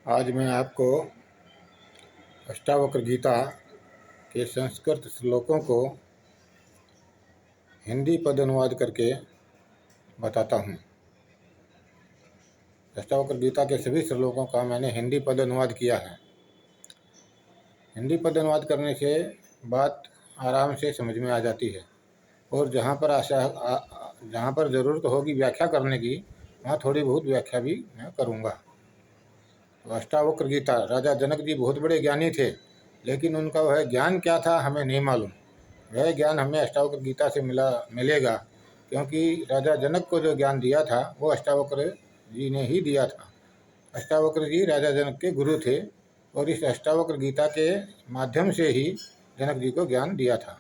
आज मैं आपको अष्टावक्र गीता के संस्कृत श्लोकों को हिंदी पद अनुवाद करके बताता हूँ। अष्टावक्र गीता के सभी श्लोकों का मैंने हिंदी पद अनुवाद किया है। हिंदी पद अनुवाद करने से बात आराम से समझ में आ जाती है और जहाँ पर ज़रूरत होगी व्याख्या करने की, वहाँ थोड़ी बहुत व्याख्या भी मैं करूँगा। तो अष्टावक्र गीता, राजा जनक जी बहुत बड़े ज्ञानी थे, लेकिन उनका वह ज्ञान क्या था हमें नहीं मालूम। वह ज्ञान हमें अष्टावक्र गीता से मिलेगा, क्योंकि राजा जनक को जो ज्ञान दिया था वो अष्टावक्र जी ने ही दिया था। अष्टावक्र जी राजा जनक के गुरु थे और इस अष्टावक्र गीता के माध्यम से ही जनक जी को ज्ञान दिया था।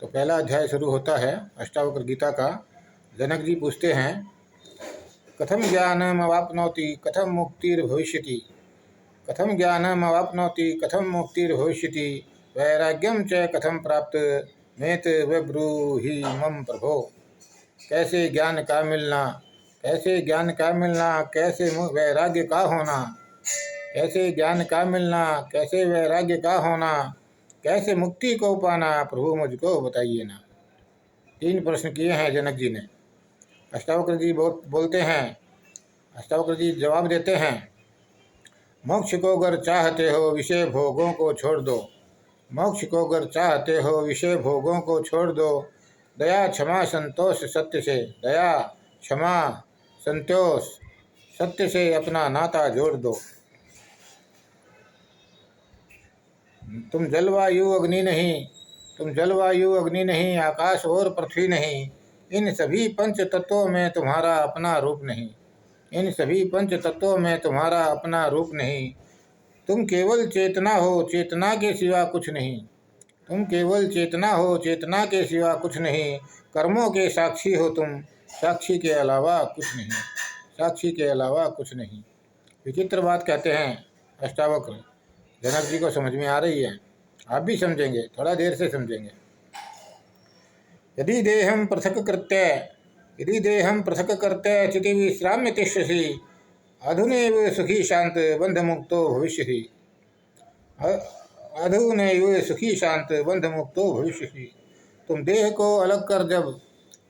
तो पहला अध्याय शुरू होता है अष्टावक्र गीता का। जनक जी पूछते हैं, कथम ज्ञानमवाप्नोति कथम मुक्तिर्भविष्यति, कथम ज्ञानमवाप्नोति कथम मुक्तिर्भविष्यति, वैराग्यम च कथम प्राप्त मेत विब्रूहि मम प्रभो। कैसे ज्ञान का मिलना, कैसे ज्ञान का मिलना, कैसे वैराग्य का होना, कैसे ज्ञान का मिलना, कैसे वैराग्य का होना, कैसे मुक्ति को पाना, प्रभु मुझको बताइए ना। 3 प्रश्न किए हैं जनक जी ने। अष्टावक्र जी बोलते हैं, अष्टावक्र जी जवाब देते हैं, मोक्ष को अगर चाहते हो विषय भोगों को छोड़ दो, मोक्ष को अगर चाहते हो विषय भोगों को छोड़ दो, दया क्षमा संतोष सत्य से, दया क्षमा संतोष सत्य से अपना नाता जोड़ दो। तुम जलवायु अग्नि नहीं, तुम जलवायु अग्नि नहीं, आकाश और पृथ्वी नहीं, इन सभी पंच तत्वों में तुम्हारा अपना रूप नहीं, इन सभी पंच तत्वों में तुम्हारा अपना रूप नहीं। तुम केवल चेतना हो, चेतना के सिवा कुछ नहीं, तुम केवल चेतना हो, चेतना के सिवा कुछ नहीं। कर्मों के साक्षी हो तुम, साक्षी के अलावा कुछ नहीं, साक्षी के अलावा कुछ नहीं। विचित्र बात कहते हैं अष्टावक्र। जनक जी को समझ में आ रही है, आप भी समझेंगे, थोड़ा देर से समझेंगे। यदि देहम पृथक कृत्य, यदि देहम पृथक कृत्य चिति विश्राम्य तिष्ठसि, अधुनैव सुखी शांत बंध मुक्तो भविष्यसि, अधुनैव सुखी शांत बंध मुक्तो भविष्यसि। तुम देह को अलग कर जब,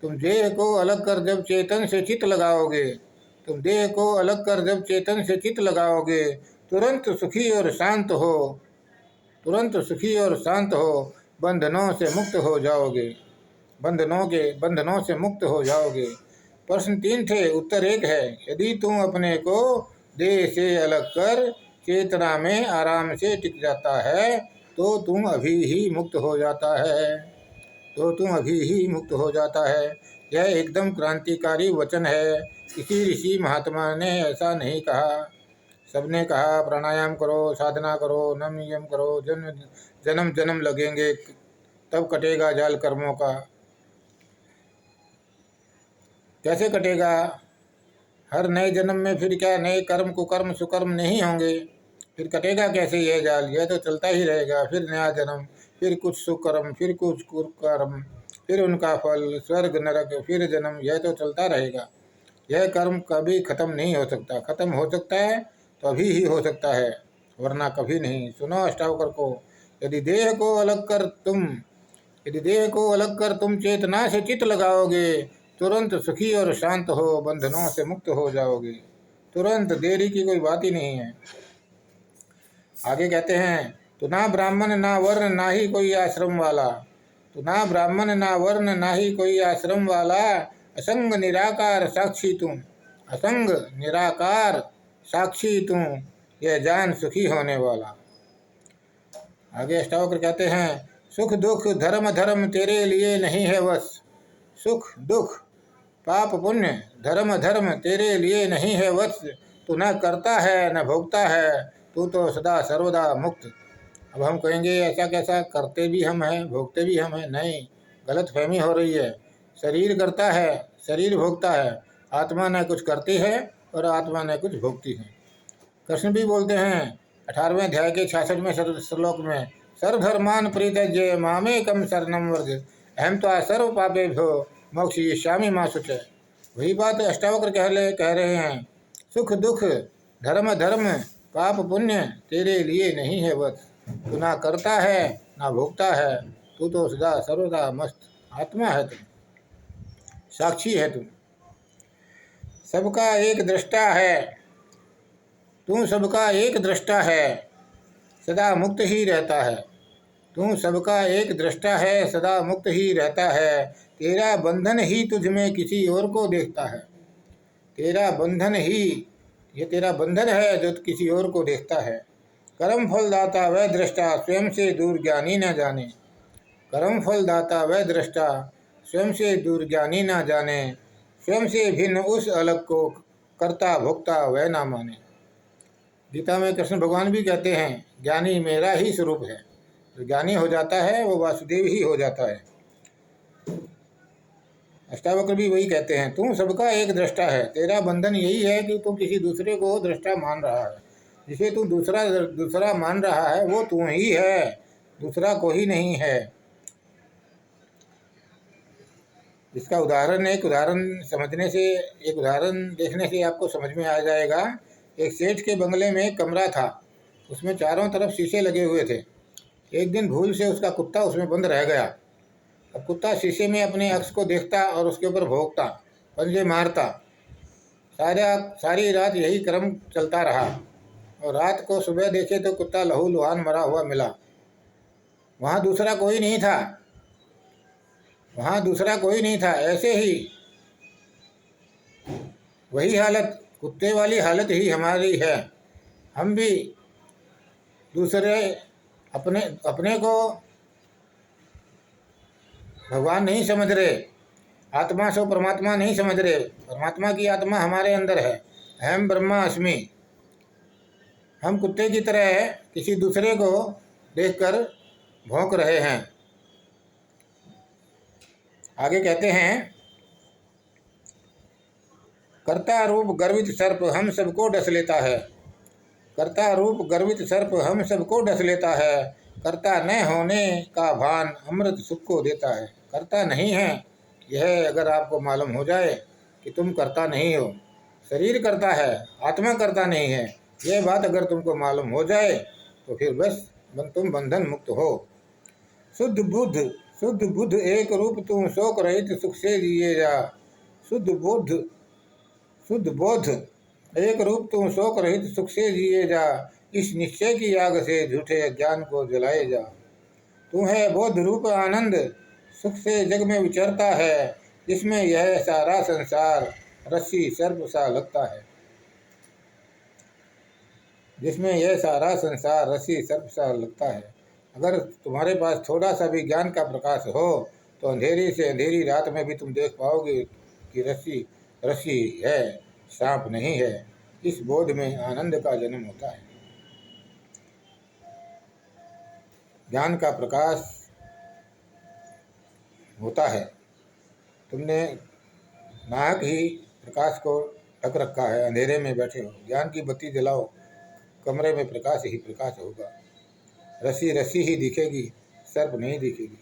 तुम देह को अलग कर जब चेतन से चित्त लगाओगे, तुम देह को अलग कर जब चेतन से चित्त लगाओगे, तुरंत सुखी और शांत हो, तुरंत सुखी और शांत हो, बंधनों से मुक्त हो जाओगे, बंधनों से मुक्त हो जाओगे। प्रश्न 3 थे, उत्तर 1 है। यदि तुम अपने को देह से अलग कर चेतना में आराम से टिक जाता है तो तुम अभी ही मुक्त हो जाता है, तो तुम अभी ही मुक्त हो जाता है। यह एकदम क्रांतिकारी वचन है। किसी ऋषि महात्मा ने ऐसा नहीं कहा। सबने कहा प्राणायाम करो, साधना करो, नम नियम करो, जन्म जन्म लगेंगे तब कटेगा जाल कर्मों का। कैसे कटेगा? हर नए जन्म में फिर क्या नए कर्म कुकर्म सुकर्म नहीं होंगे? फिर कटेगा कैसे यह जाल? यह तो चलता ही रहेगा। फिर नया जन्म, फिर कुछ सुकर्म, फिर कुछ कुकर्म, फिर उनका फल, स्वर्ग नरक, फिर जन्म, यह तो चलता रहेगा। यह कर्म कभी खत्म नहीं हो सकता। खत्म हो सकता है तो अभी ही हो सकता है, वरना कभी नहीं। सुनो अष्टावक्र को, यदि देह को अलग कर तुम, यदि देह को अलग कर तुम चेतना से चित्त लगाओगे, तुरंत सुखी और शांत हो, बंधनों से मुक्त हो जाओगे। तुरंत, देरी की कोई बात ही नहीं है। आगे कहते हैं, तो ना ब्राह्मण ना वर्ण ना ही कोई आश्रम वाला, तो ना ब्राह्मण ना वर्ण ना ही कोई आश्रम वाला, असंग निराकार साक्षी तुम, असंग निराकार साक्षी तुम, यह जान सुखी होने वाला। आगे अष्टावक्र कहते हैं, सुख दुख धर्म धर्म तेरे लिए नहीं है वश, सुख दुख पाप पुण्य धर्म धर्म तेरे लिए नहीं है वश। तू न करता है न भोगता है, तू तो सदा सर्वदा मुक्त। अब हम कहेंगे ऐसा कैसा, करते भी हम हैं भोगते भी हम हैं? नहीं, गलत फहमी हो रही है। शरीर करता है, शरीर भोगता है, आत्मा न कुछ करती है और आत्मा न कुछ भोगती है। कृष्ण भी बोलते हैं 18वें अध्याय के 66वें श्लोक में, सर्वधर्मान परित्यज्य मामेकं शरणं व्रज, अहम त्वा सर्व पापेभ्यो मोक्षयिष्यामि मा शुचः। वही बात अष्टावक्र कह रहे हैं। सुख दुख धर्म धर्म पाप पुण्य तेरे लिए नहीं है वश, तू ना करता है ना भोगता है, तू तो सदा सर्वदा मस्त आत्मा है तू, साक्षी है तू, सबका एक दृष्टा है, तू सबका एक दृष्टा है, सदा मुक्त ही रहता है, तू सबका एक दृष्टा है, सदा मुक्त ही रहता है, तेरा बंधन ही तुझ में किसी और को देखता है, तेरा बंधन ही, ये तेरा बंधन है जो किसी और को देखता है। कर्म फल दाता वह दृष्टा, स्वयं से दूर ज्ञानी न जाने, कर्म फल दाता वह दृष्टा, स्वयं से दूर ज्ञानी न जाने, स्वयं से भिन्न उस अलग को कर्ता भोक्ता वह ना माने। गीता में कृष्ण भगवान भी कहते हैं ज्ञानी मेरा ही स्वरूप है, जो ज्ञानी हो जाता है वो वासुदेव ही हो जाता है। अष्टावक्र भी वही कहते हैं, तू सबका एक दृष्टा है, तेरा बंधन यही है कि तू किसी दूसरे को दृष्टा मान रहा है, जिसे तू दूसरा मान रहा है वो तू ही है, दूसरा कोई नहीं है। इसका उदाहरण एक उदाहरण देखने से आपको समझ में आ जाएगा। एक सेठ के बंगले में एक कमरा था, उसमें चारों तरफ शीशे लगे हुए थे। एक दिन भूल से उसका कुत्ता उसमें बंद रह गया। अब कुत्ता शीशे में अपने अक्स को देखता और उसके ऊपर भौंकता, पंजे मारता। सारी रात यही क्रम चलता रहा और रात को सुबह देखे तो कुत्ता लहू लुहान मरा हुआ मिला। वहाँ दूसरा कोई नहीं था। ऐसे ही वही हालत, कुत्ते वाली हालत ही हमारी है। हम भी दूसरे अपने को भगवान नहीं समझ रहे, आत्मा से परमात्मा नहीं समझ रहे। परमात्मा की आत्मा हमारे अंदर है, अहम ब्रह्मा अस्मि। हम कुत्ते की तरह किसी दूसरे को देखकर भौंक रहे हैं। आगे कहते हैं, कर्ता रूप गर्वित सर्प हम सबको डस लेता है, कर्ता रूप गर्वित सर्प हम सबको डस लेता है, कर्ता न होने का भान अमृत सुख को देता है। कर्ता नहीं है यह अगर आपको मालूम हो जाए कि तुम कर्ता नहीं हो, शरीर करता है, आत्मा करता नहीं है, यह बात अगर तुमको मालूम हो जाए तो फिर बस तुम बंधन मुक्त हो। शुद्ध बुद्ध एक रूप तुम शोक रहित सुख से जिए जा, शुद्ध बोध एक रूप तुम शोक रहित सुख से जिए जा, इस निश्चय की आग से झूठे ज्ञान को जलाए जा। तू है बोध रूप आनंद, सुख से जग में विचरता है, जिसमें यह सारा संसार रस्सी सर्प सा लगता है, जिसमें यह सारा संसार रस्सी सर्प सा लगता है। अगर तुम्हारे पास थोड़ा सा भी ज्ञान का प्रकाश हो तो अंधेरी से अंधेरी रात में भी तुम देख पाओगे कि रस्सी है, सांप नहीं है। इस बोध में आनंद का जन्म होता है। ज्ञान का प्रकाश होता है। तुमने नाहक ही प्रकाश को ढक रखा है, अंधेरे में बैठे हो। ज्ञान की बत्ती जलाओ, कमरे में प्रकाश ही प्रकाश होगा। रस्सी ही दिखेगी, सर्प नहीं दिखेगी।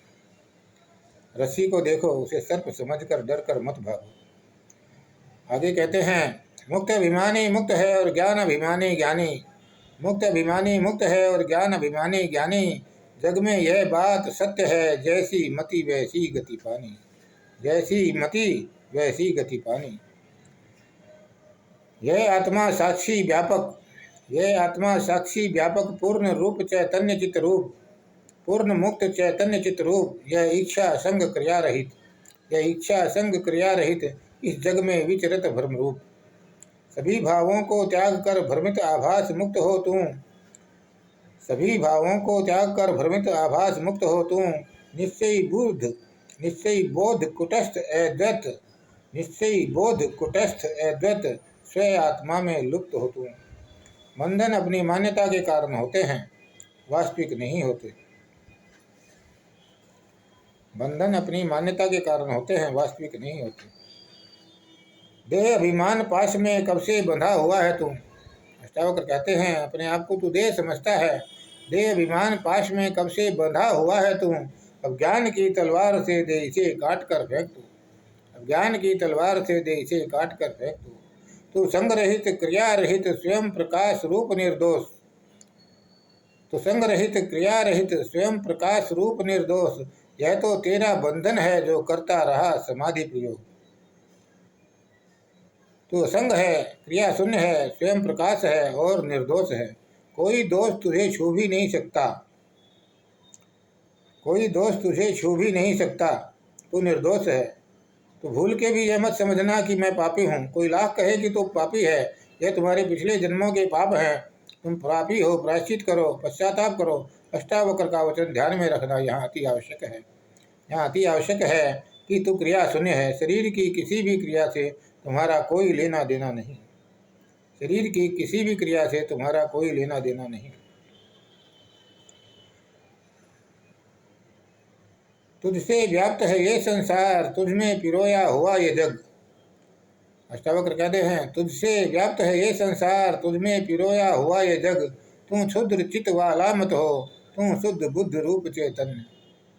रस्सी को देखो, उसे सर्प समझकर डर कर मत भागो। आगे कहते हैं, मुक्त अभिमानी मुक्त है और ज्ञान अभिमानी ज्ञानी, मुक्त अभिमानी मुक्त है और ज्ञान अभिमानी ज्ञानी, जग में यह बात सत्य है, जैसी मति वैसी गति पानी, जैसी मति वैसी गति पानी। यह आत्मा साक्षी व्यापक, यह आत्मा साक्षी व्यापक पूर्ण रूप चैतन्य चित्त रूप, पूर्ण मुक्त चैतन्य चित्त रूप, यह इच्छा संग क्रिया रहित, यह इच्छा संग क्रिया रहित इस जग में विचरत भ्रम रूप। सभी भावों को त्याग कर भ्रमित आभास मुक्त हो तू, सभी भावों को त्याग कर भ्रमित आभास मुक्त हो तू, निश्चयी बोध कुटस्थ अद्वैत, निश्चयी बोध कुटस्थ अद्वैत स्वयं आत्मा में लुप्त हो तू। बंधन अपनी मान्यता के कारण होते हैं, वास्तविक नहीं होते। बंधन अपनी मान्यता के कारण होते हैं, वास्तविक नहीं होते। देह अभिमान पाश में कब से बंधा हुआ है तू। अष्टावक्र कहते हैं, अपने आप को तू देह समझता है, देह अभिमान पाश में कब से बंधा हुआ है तू। अब ज्ञान की तलवार से दे इसे काट कर फेंक तू, अब ज्ञान की तलवार से दे इसे काट कर फेंक तू। तू संग रहित क्रिया रहित स्वयं प्रकाश रूप निर्दोष। तो संग रहित क्रिया रहित स्वयं प्रकाश रूप निर्दोष, यह तो तेरा बंधन है जो करता रहा समाधि प्रयोग। तू असंग है, क्रिया शून्य है, स्वयं प्रकाश है और निर्दोष है। कोई दोष तुझे छू भी नहीं सकता, कोई दोष तुझे छू भी नहीं सकता। तू निर्दोष है। तो भूल के भी यह मत समझना कि मैं पापी हूँ। कोई लाख कहे कि तू पापी है, यह तुम्हारे पिछले जन्मों के पाप हैं। तुम पापी हो, प्रायश्चित करो, पश्चाताप करो। अष्टावक्र का वचन ध्यान में रखना यहाँ अति आवश्यक है। यहाँ अति आवश्यक है कि तू क्रिया शून्य है। शरीर की किसी भी क्रिया से तुम्हारा कोई लेना देना नहीं। शरीर की किसी भी क्रिया से तुम्हारा कोई लेना देना नहीं। तुझसे व्याप्त है ये संसार, तुझमें पिरोया हुआ ये जग। अष्टावक्र कहते हैं, तुझसे व्याप्त है ये संसार, तुझमें पिरोया हुआ ये जग। तू क्षुद्र चित्त वाला मत हो, तू शुद्ध बुद्ध रूप चेतन।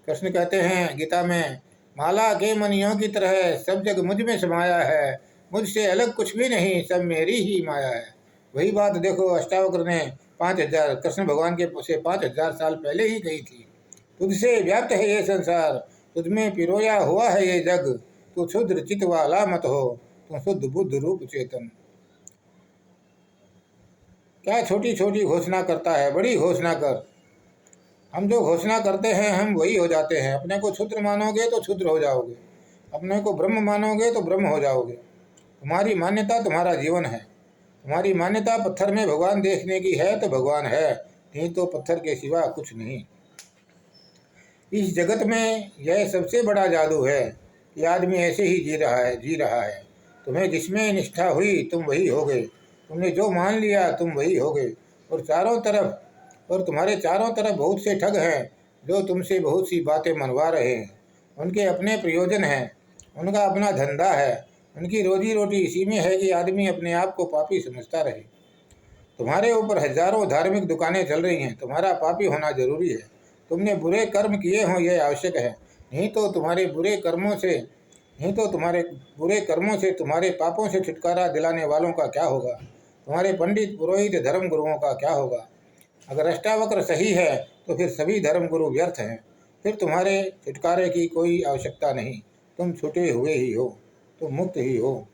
कृष्ण कहते हैं गीता में, माला के मणियों की तरह सब जग मुझ में समाया है, मुझसे अलग कुछ भी नहीं, सब मेरी ही माया है। वही बात देखो अष्टावक्र ने 5000 कृष्ण भगवान के से 5000 साल पहले ही कही थी। तुझसे व्याप्त है ये संसार, तुझमें पिरोया हुआ है ये जग। तू क्षुद्र चित्त वाला मत हो, तू शुद्ध बुद्ध रूप चेतन। क्या छोटी छोटी घोषणा करता है, बड़ी घोषणा कर। हम जो घोषणा करते हैं हम वही हो जाते हैं। अपने को क्षुद्र मानोगे तो क्षुद्र हो जाओगे, अपने को ब्रह्म मानोगे तो ब्रह्म हो जाओगे। तुम्हारी मान्यता तुम्हारा जीवन है। तुम्हारी मान्यता पत्थर में भगवान देखने की है तो भगवान है, नहीं तो पत्थर के सिवा कुछ नहीं। इस जगत में यह सबसे बड़ा जादू है कि आदमी ऐसे ही जी रहा है। तुम्हें जिसमें निष्ठा हुई तुम वही हो गए, तुमने जो मान लिया तुम वही हो गए। और तुम्हारे चारों तरफ बहुत से ठग हैं जो तुमसे बहुत सी बातें मनवा रहे हैं। उनके अपने प्रयोजन हैं, उनका अपना धंधा है, उनकी रोजी रोटी इसी में है कि आदमी अपने आप को पापी समझता रहे। तुम्हारे ऊपर हजारों धार्मिक दुकानें चल रही हैं, तुम्हारा पापी होना जरूरी है। तुमने बुरे कर्म किए हों यह आवश्यक है, नहीं तो तुम्हारे बुरे कर्मों से तुम्हारे पापों से छुटकारा दिलाने वालों का क्या होगा। तुम्हारे पंडित पुरोहित धर्म गुरुओं का क्या होगा। अगर अष्टावक्र सही है तो फिर सभी धर्म गुरु व्यर्थ हैं। फिर तुम्हारे छुटकारे की कोई आवश्यकता नहीं, तुम छूटे हुए ही हो, तुम मुक्त ही हो।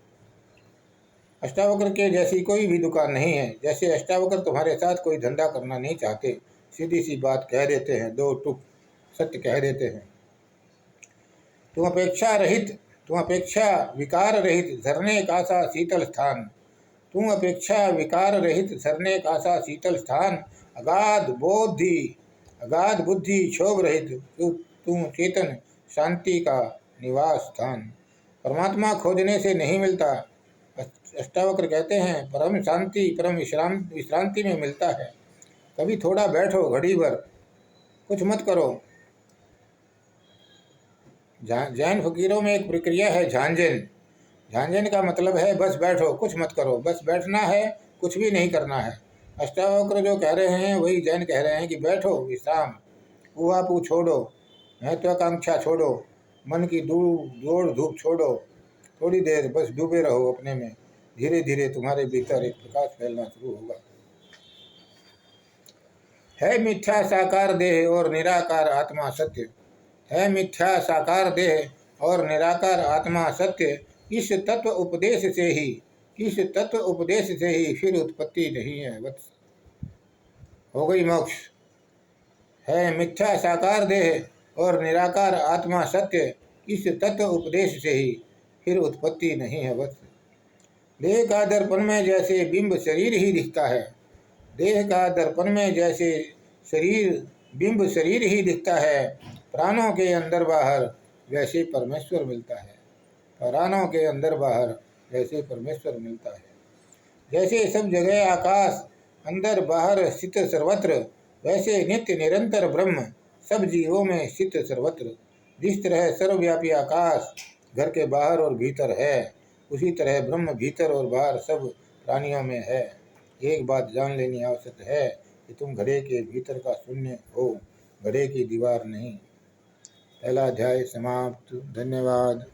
अष्टावक्र के जैसी कोई भी दुकान नहीं है। जैसे अष्टावक्र तुम्हारे साथ कोई धंधा करना नहीं चाहते, सीधी सी बात कह देते हैं, दो टुक सत्य कह देते हैं। तुम अपेक्षा विकार रहित झरने का सा शीतल स्थान। तुम अपेक्षा विकार रहित झरने का सा शीतल स्थान। अगाध बुद्धि क्षोभ रहित तुम चेतन शांति का निवास स्थान। परमात्मा खोजने से नहीं मिलता। अष्टावक्र कहते हैं, परम शांति परम विश्रांति में मिलता है। कभी थोड़ा बैठो, घड़ी भर कुछ मत करो। जैन फकीरों में एक प्रक्रिया है झांझन। झांझन का मतलब है बस बैठो, कुछ मत करो। बस बैठना है, कुछ भी नहीं करना है। अष्टावक्र जो कह रहे हैं वही जैन कह रहे हैं कि बैठो, विश्राम, ऊहापू छोड़ो, महत्वाकांक्षा छोड़ो, मन की दौड़ धूप छोड़ो। थोड़ी देर बस डूबे रहो अपने में। धीरे धीरे तुम्हारे भीतर एक प्रकाश फैलना शुरू होगा। है मिथ्या साकार देह और निराकार आत्मा सत्य। है मिथ्या साकार देह और निराकार आत्मा सत्य। इस तत्व उपदेश से ही फिर उत्पत्ति नहीं है वत्स। हो गई मोक्ष। है मिथ्या साकार देह और निराकार आत्मा सत्य। इस तत्व उपदेश से ही फिर उत्पत्ति नहीं है वत्स। देह का दर्पण में जैसे बिंब शरीर ही दिखता है, देह का दर्पण में जैसे बिंब शरीर ही दिखता है, प्राणों के अंदर बाहर वैसे परमेश्वर मिलता है। प्राणों के अंदर बाहर वैसे परमेश्वर मिलता है। जैसे सब जगह आकाश, अंदर बाहर स्थित सर्वत्र, वैसे नित्य निरंतर ब्रह्म सब जीवों में स्थित सर्वत्र। जिस तरह सर्वव्यापी आकाश घर के बाहर और भीतर है, उसी तरह ब्रह्म भीतर और बाहर सब प्राणियों में है। एक बात जान लेनी आवश्यक है कि तुम घड़े के भीतर का शून्य हो, घड़े की दीवार नहीं। पहला अध्याय समाप्त। धन्यवाद।